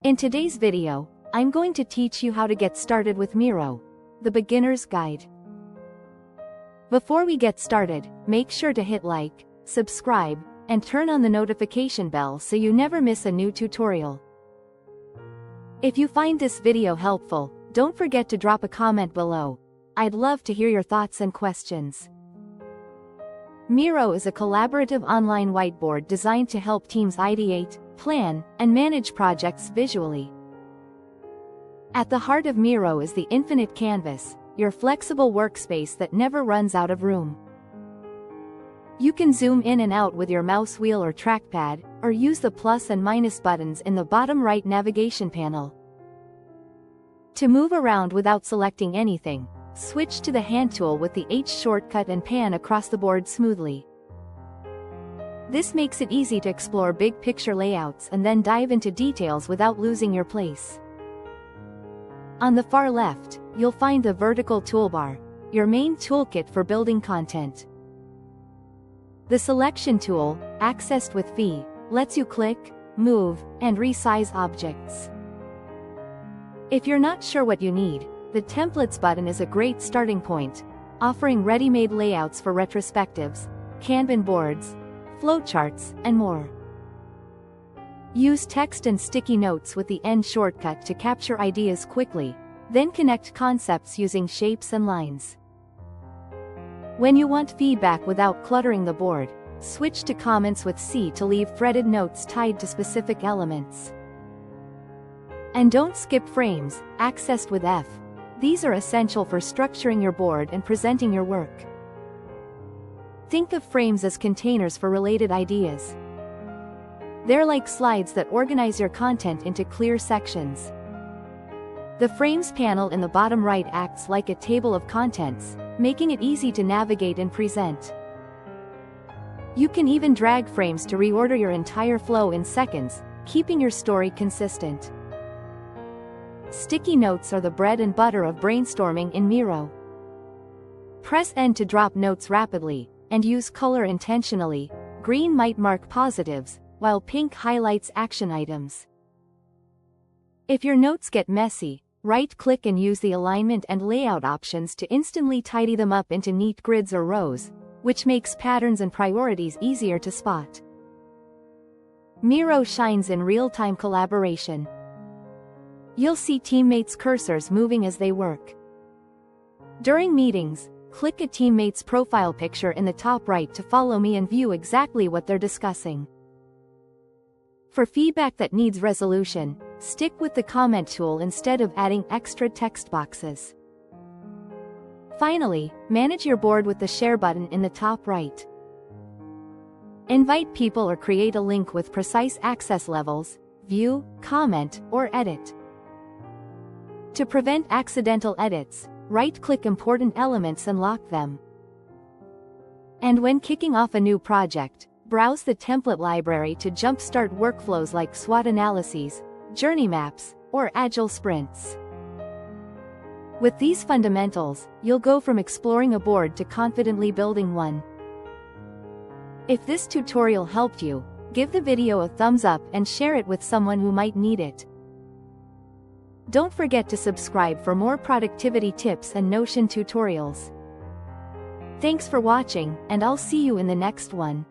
In today's video, I'm going to teach you how to get started with Miro, the beginner's guide. Before we get started, make sure to hit like, subscribe, and turn on the notification bell so you never miss a new tutorial. If you find this video helpful, don't forget to drop a comment below. I'd love to hear your thoughts and questions. Miro is a collaborative online whiteboard designed to help teams ideate, plan, and manage projects visually. At the heart of Miro is the infinite canvas, your flexible workspace that never runs out of room. You can zoom in and out with your mouse wheel or trackpad, or use the plus and minus buttons in the bottom right navigation panel. To move around without selecting anything, switch to the hand tool with the H shortcut and pan across the board smoothly. This makes it easy to explore big picture layouts and then dive into details without losing your place. On the far left, you'll find the vertical toolbar, your main toolkit for building content. The selection tool, accessed with V, lets you click, move, and resize objects. If you're not sure what you need, the Templates button is a great starting point, offering ready-made layouts for retrospectives, Kanban boards, flowcharts, and more. Use text and sticky notes with the N shortcut to capture ideas quickly, then connect concepts using shapes and lines. When you want feedback without cluttering the board, switch to comments with C to leave threaded notes tied to specific elements. And don't skip frames, accessed with F. These are essential for structuring your board and presenting your work. Think of frames as containers for related ideas. They're like slides that organize your content into clear sections. The Frames panel in the bottom right acts like a table of contents, making it easy to navigate and present. You can even drag frames to reorder your entire flow in seconds, keeping your story consistent. Sticky notes are the bread and butter of brainstorming in Miro. Press N to drop notes rapidly, and use color intentionally. Green might mark positives, while pink highlights action items. If your notes get messy, right-click and use the alignment and layout options to instantly tidy them up into neat grids or rows, which makes patterns and priorities easier to spot. Miro shines in real-time collaboration. You'll see teammates' cursors moving as they work. During meetings, click a teammate's profile picture in the top right to follow me and view exactly what they're discussing. For feedback that needs resolution, stick with the comment tool instead of adding extra text boxes. Finally, manage your board with the share button in the top right. Invite people or create a link with precise access levels, view, comment, or edit. To prevent accidental edits, right-click important elements and lock them. And when kicking off a new project, browse the template library to jumpstart workflows like SWOT analyses, journey maps, or agile sprints. With these fundamentals, you'll go from exploring a board to confidently building one. If this tutorial helped you, give the video a thumbs up and share it with someone who might need it. Don't forget to subscribe for more productivity tips and Notion tutorials. Thanks for watching, and I'll see you in the next one.